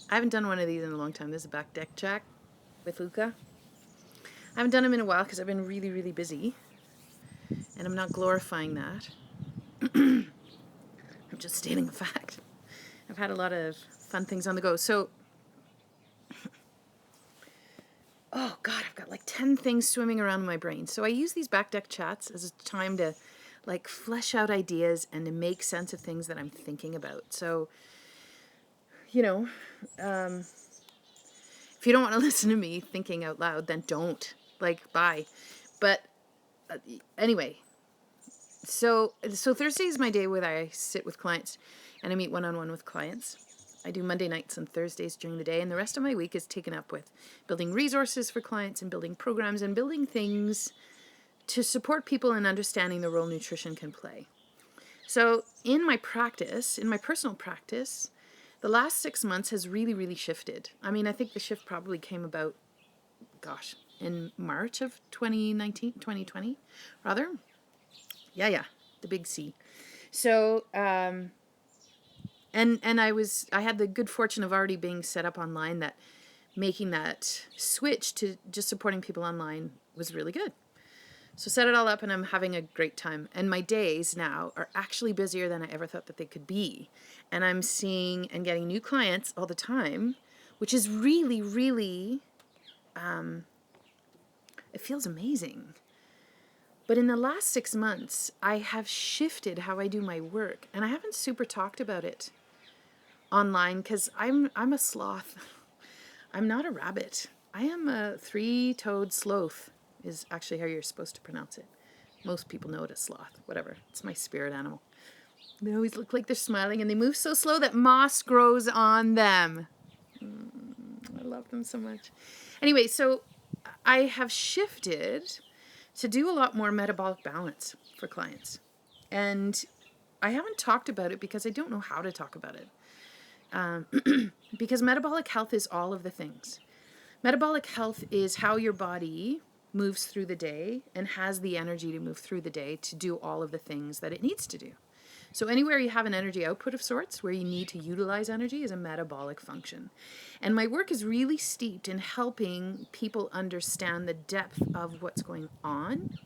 I haven't done one of these in a long time. This is a back deck check with Luca. I haven't done them in a while because I've been really, really busy. And I'm not glorifying that. I'm just stating a fact. I've had a lot of fun things on the go. So, oh God, I've got like 10 things swimming around in my brain. So I use these back deck chats as a time to like flesh out ideas and to make sense of things that I'm thinking about. So, you know, if you don't want to listen to me thinking out loud, then don't. Like, bye. But anyway, so Thursday is my day where I sit with clients and I meet one-on-one with clients. I do Monday nights and Thursdays during the day, and the rest of my week is taken up with building resources for clients and building programs and building things to support people in understanding the role nutrition can play. So in my practice, in my personal practice, the last 6 months has really, really shifted. I mean, I think the shift probably came about, in March of 2020, rather. Yeah, the big C. So, and I had the good fortune of already being set up online, that making that switch to just supporting people online was really good. So set it all up and I'm having a great time. And my days now are actually busier than I ever thought that they could be. And I'm seeing and getting new clients all the time, which is really, really, it feels amazing. But in the last 6 months, I have shifted how I do my work. And I haven't super talked about it online because I'm a sloth. I'm not a rabbit. I am a three-toed sloth, is actually how you're supposed to pronounce it. Most people know it as sloth, whatever. It's my spirit animal. They always look like they're smiling and they move so slow that moss grows on them. I love them so much. Anyway, so I have shifted to do a lot more metabolic balance for clients. And I haven't talked about it because I don't know how to talk about it. Because metabolic health is all of the things. Metabolic health is how your body moves through the day and has the energy to move through the day to do all of the things that it needs to do. So anywhere you have an energy output of sorts, where you need to utilize energy, is a metabolic function. And my work is really steeped in helping people understand the depth of what's going on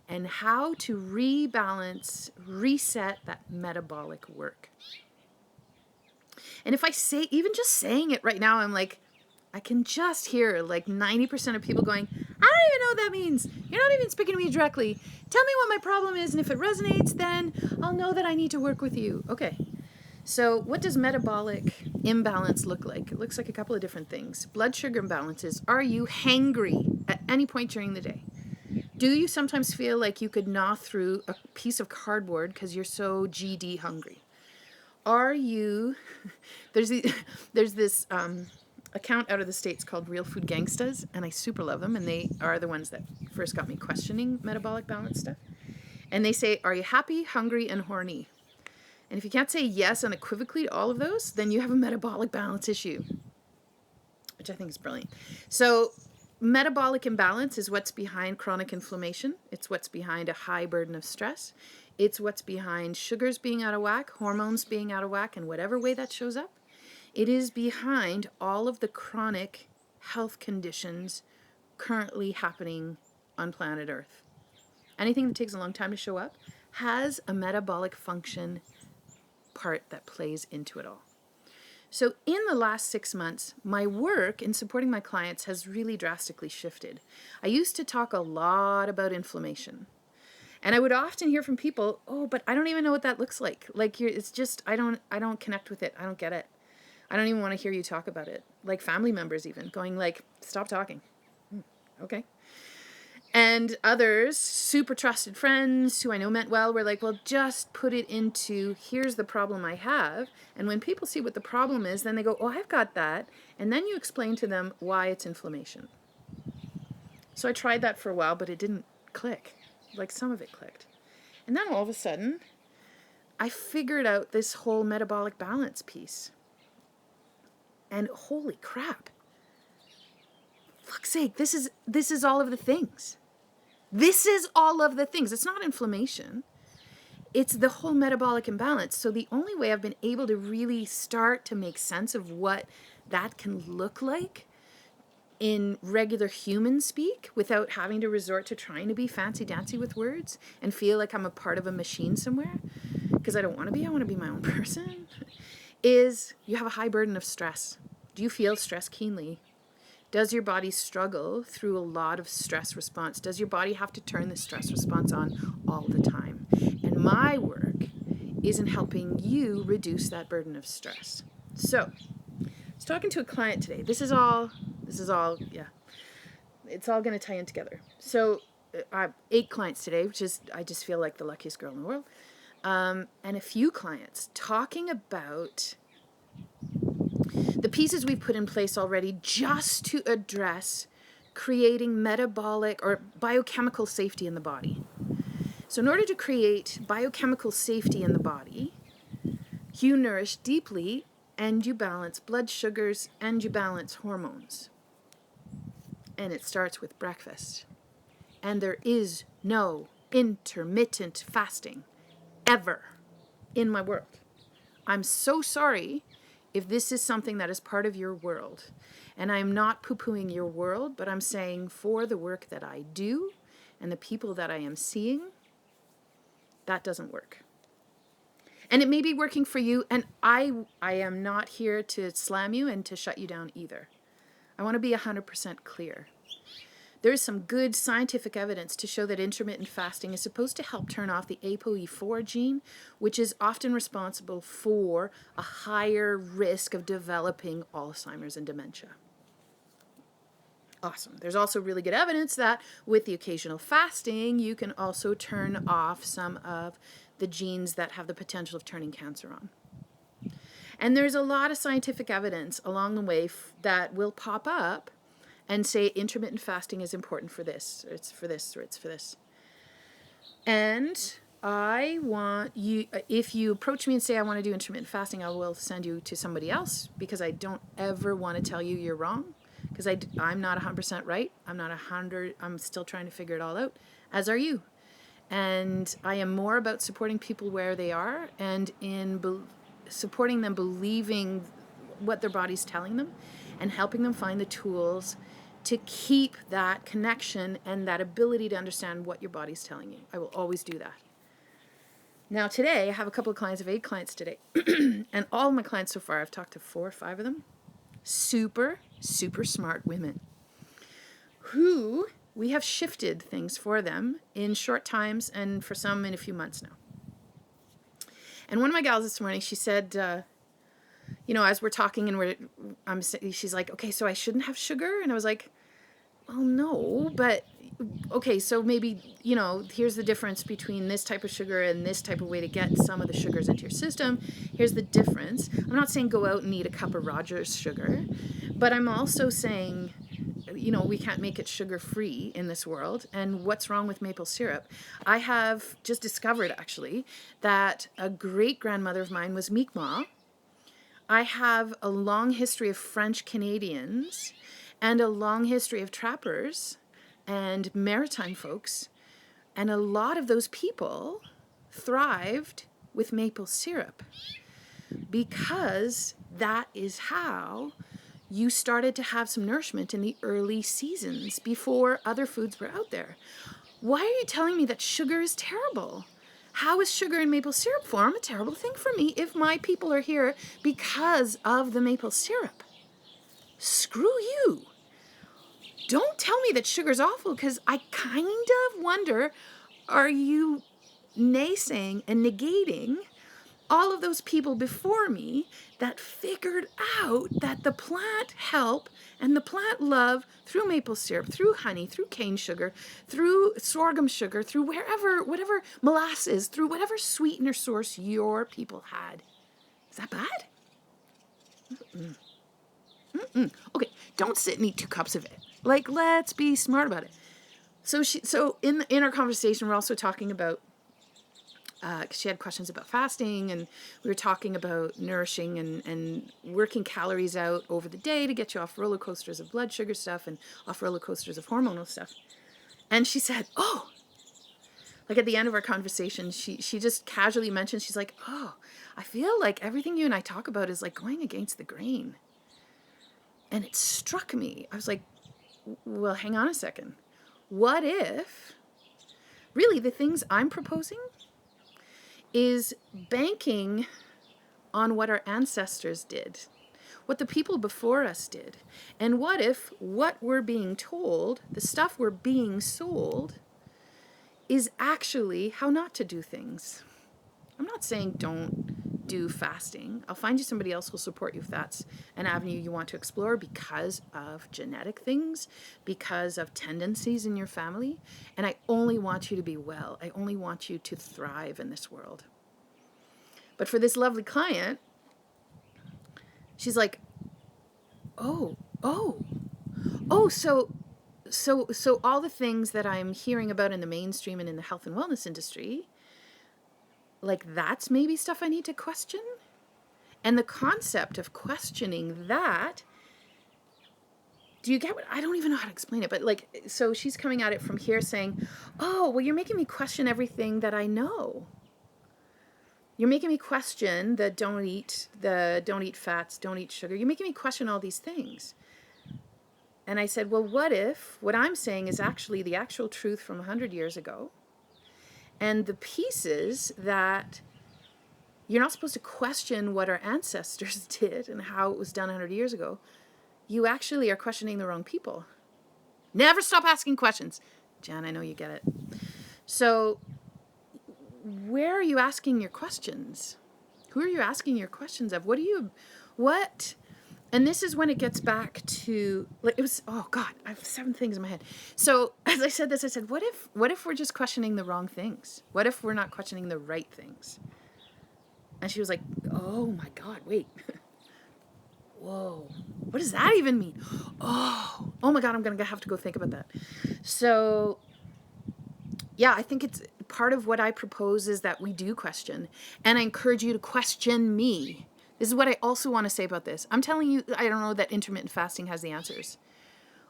and how to rebalance, reset that metabolic work. And if I say, even just saying it right now, I'm like, I can just hear like 90% of people going, I don't even know what that means. You're not even speaking to me directly. Tell me what my problem is, and if it resonates, then I'll know that I need to work with you. Okay. So what does metabolic imbalance look like? It looks like a couple of different things. Blood sugar imbalances. Are you hangry at any point during the day? Do you sometimes feel like you could gnaw through a piece of cardboard because you're so GD hungry? Are you, there's this account out of the States called Real Food Gangstas, and I super love them, and they are the ones that first got me questioning metabolic balance stuff. And they say, are you happy, hungry, and horny? And if you can't say yes unequivocally to all of those, then you have a metabolic balance issue, which I think is brilliant. So metabolic imbalance is what's behind chronic inflammation. It's what's behind a high burden of stress. It's what's behind sugars being out of whack, hormones being out of whack, in whatever way that shows up. It is behind all of the chronic health conditions currently happening on planet Earth. Anything that takes a long time to show up has a metabolic function part that plays into it all. So in the last 6 months, my work in supporting my clients has really drastically shifted. I used to talk a lot about inflammation. And I would often hear from people, oh, but I don't even know what that looks like. Like, it's just, I don't connect with it. I don't get it. I don't even want to hear you talk about it. Like family members even going like, stop talking. Okay. And others, super trusted friends who I know meant well, were like, well, just put it into, here's the problem I have. And when people see what the problem is, then they go, oh, I've got that. And then you explain to them why it's inflammation. So I tried that for a while, but it didn't click. Like some of it clicked. And then all of a sudden, I figured out this whole metabolic balance piece. And holy crap. Fuck's sake, this is all of the things. This is all of the things. It's not inflammation. It's the whole metabolic imbalance. So the only way I've been able to really start to make sense of what that can look like in regular human speak without having to resort to trying to be fancy dancy with words and feel like I'm a part of a machine somewhere, because I don't want to be. I want to be my own person. Is you have a high burden of stress. Do you feel stress keenly? Does your body struggle through a lot of stress response? Does your body have to turn the stress response on all the time? And my work is in helping you reduce that burden of stress. So, I was talking to a client today. This is all, yeah, it's all going to tie in together. So, I have 8 clients today, which is, I just feel like the luckiest girl in the world. And a few clients talking about the pieces we've put in place already just to address creating metabolic or biochemical safety in the body. So in order to create biochemical safety in the body, you nourish deeply and you balance blood sugars and you balance hormones. And it starts with breakfast. And there is no intermittent fasting ever in my world. I'm so sorry if this is something that is part of your world. And I'm not poo-pooing your world, but I'm saying for the work that I do and the people that I am seeing, that doesn't work. And it may be working for you, and I am not here to slam you and to shut you down either. I want to be 100% clear. There is some good scientific evidence to show that intermittent fasting is supposed to help turn off the ApoE4 gene, which is often responsible for a higher risk of developing Alzheimer's and dementia. Awesome. There's also really good evidence that with the occasional fasting, you can also turn off some of the genes that have the potential of turning cancer on. And there's a lot of scientific evidence along the way that will pop up and say intermittent fasting is important for this, or it's for this, or it's for this. And I want you, if you approach me and say I want to do intermittent fasting, I will send you to somebody else, because I don't ever want to tell you you're wrong, because I'm not 100% right. I'm not 100, I'm still trying to figure it all out, as are you. And I am more about supporting people where they are and in supporting them believing what their body's telling them and helping them find the tools to keep that connection and that ability to understand what your body's telling you. I will always do that. Now today, I have a couple of clients, I have 8 clients today. And all of my clients so far, I've talked to 4 or 5 of them, super, super smart women who we have shifted things for them in short times and for some in a few months now. And one of my gals this morning, she said, as we're talking and she's like, okay, so I shouldn't have sugar? And I was like, well, no, but okay, so maybe, here's the difference between this type of sugar and this type of way to get some of the sugars into your system. Here's the difference. I'm not saying go out and eat a cup of Rogers sugar, but I'm also saying, we can't make it sugar-free in this world. And what's wrong with maple syrup? I have just discovered, actually, that a great-grandmother of mine was Mi'kmaq. I have a long history of French Canadians and a long history of trappers and maritime folks. And a lot of those people thrived with maple syrup because that is how you started to have some nourishment in the early seasons before other foods were out there. Why are you telling me that sugar is terrible? How is sugar in maple syrup form a terrible thing for me if my people are here because of the maple syrup? Screw you. Don't tell me that sugar's awful, because I kind of wonder, are you naysaying and negating all of those people before me that figured out that the plant help and the plant love through maple syrup, through honey, through cane sugar, through sorghum sugar, through whatever molasses, through whatever sweetener source your people had. Is that bad? Okay, don't sit and eat 2 cups of it. Let's be smart about it. So in our conversation, we're also talking about, because she had questions about fasting, and we were talking about nourishing and working calories out over the day to get you off roller coasters of blood sugar stuff and off roller coasters of hormonal stuff. And she said, at the end of our conversation, she just casually mentioned, she's like, I feel like everything you and I talk about is like going against the grain. And it struck me. I was like, well, hang on a second. What if really the things I'm proposing is banking on what our ancestors did, what the people before us did? And what if what we're being told, the stuff we're being sold, is actually how not to do things? I'm not saying don't do fasting. I'll find you somebody else who'll support you if that's an avenue you want to explore because of genetic things, because of tendencies in your family. And I only want you to be well. I only want you to thrive in this world. But for this lovely client, she's like, oh, so all the things that I'm hearing about in the mainstream and in the health and wellness industry, like that's maybe stuff I need to question? And the concept of questioning that, do you get what, I don't even know how to explain it, but like, so she's coming at it from here saying, oh, well, you're making me question everything that I know. You're making me question the don't eat fats, don't eat sugar. You're making me question all these things. And I said, well, what if what I'm saying is actually the actual truth from 100 years ago? And the pieces that you're not supposed to question what our ancestors did and how it was done 100 years ago. You actually are questioning the wrong people. Never stop asking questions. Jan, I know you get it. So where are you asking your questions? Who are you asking your questions of? What? And this is when it gets back to, like, it was, oh God, I have 7 things in my head. So as I said this, I said, what if we're just questioning the wrong things? What if we're not questioning the right things? And she was like, oh my God, wait. Whoa, what does that even mean? Oh my God, I'm going to have to go think about that. So yeah, I think it's part of what I propose is that we do question. And I encourage you to question me. This is what I also want to say about this. I'm telling you, I don't know that intermittent fasting has the answers.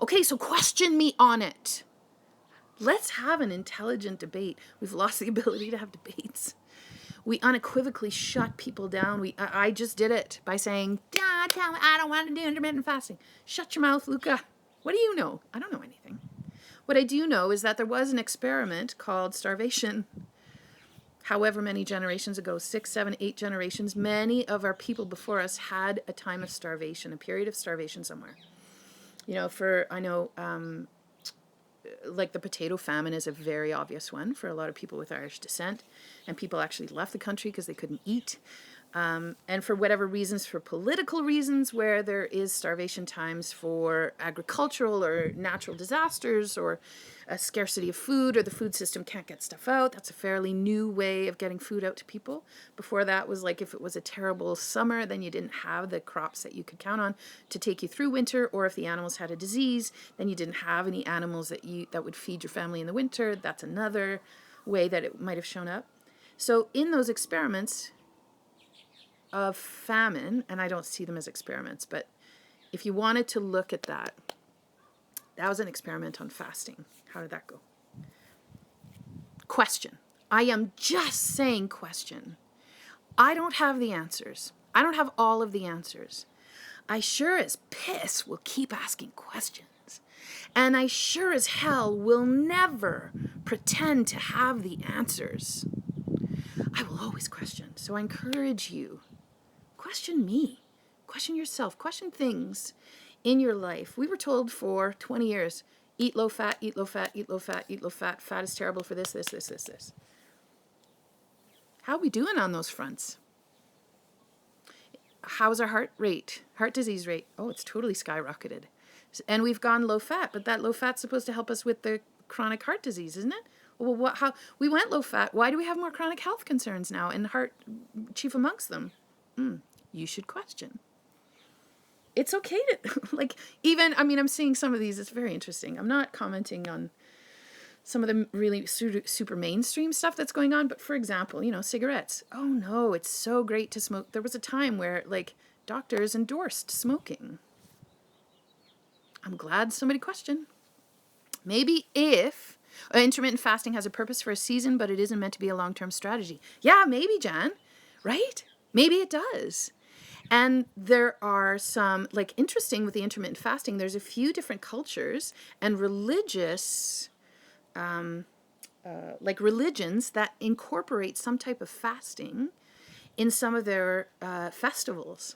Okay, so question me on it. Let's have an intelligent debate. We've lost the ability to have debates. We unequivocally shut people down. I just did it by saying, tell me I don't want to do intermittent fasting. Shut your mouth, Luca. What do you know? I don't know anything. What I do know is that there was an experiment called starvation. However many generations ago, 6, 7, 8 generations, many of our people before us had a time of starvation, a period of starvation somewhere. You know, like the potato famine is a very obvious one for a lot of people with Irish descent, and people actually left the country because they couldn't eat. And for whatever reasons, for political reasons, where there is starvation times for agricultural or natural disasters or a scarcity of food, or the food system can't get stuff out. That's a fairly new way of getting food out to people. Before that was like if it was a terrible summer, then you didn't have the crops that you could count on to take you through winter, or if the animals had a disease, then you didn't have any animals that would feed your family in the winter. That's another way that it might have shown up. So in those experiments of famine, and I don't see them as experiments, but if you wanted to look at that, that was an experiment on fasting. How did that go? Question. I am just saying question. I don't have the answers. I don't have all of the answers. I sure as piss will keep asking questions. And I sure as hell will never pretend to have the answers. I will always question. So I encourage you, question me, question yourself, question things in your life. We were told for 20 years, eat low fat, eat low fat, eat low fat, eat low fat. Fat is terrible for this. How are we doing on those fronts? How's our heart disease rate? Oh, it's totally skyrocketed. And we've gone low fat, but that low fat's supposed to help us with the chronic heart disease, isn't it? Well, how we went low fat. Why do we have more chronic health concerns now, and heart chief amongst them? You should question. It's okay to, I'm seeing some of these. It's very interesting. I'm not commenting on some of the really super mainstream stuff that's going on. But for example, cigarettes. Oh no, it's so great to smoke. There was a time where doctors endorsed smoking. I'm glad somebody questioned. Maybe if intermittent fasting has a purpose for a season, but it isn't meant to be a long-term strategy. Yeah, maybe, Jan, right? Maybe it does. And there are some, like, interesting with the intermittent fasting, there's a few different cultures and religious, like religions that incorporate some type of fasting in some of their festivals.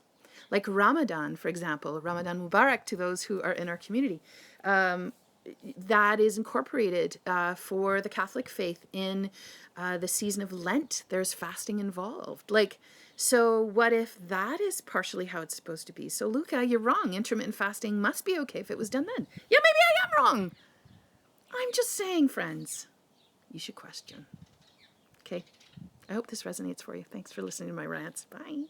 Like Ramadan, for example, Ramadan Mubarak to those who are in our community. That is incorporated for the Catholic faith in the season of Lent. There's fasting involved. Like, so what if that is partially how it's supposed to be? So, Luca, you're wrong. Intermittent fasting must be okay if it was done then. Yeah, maybe I am wrong. I'm just saying, friends, you should question. Okay. I hope this resonates for you. Thanks for listening to my rants. Bye.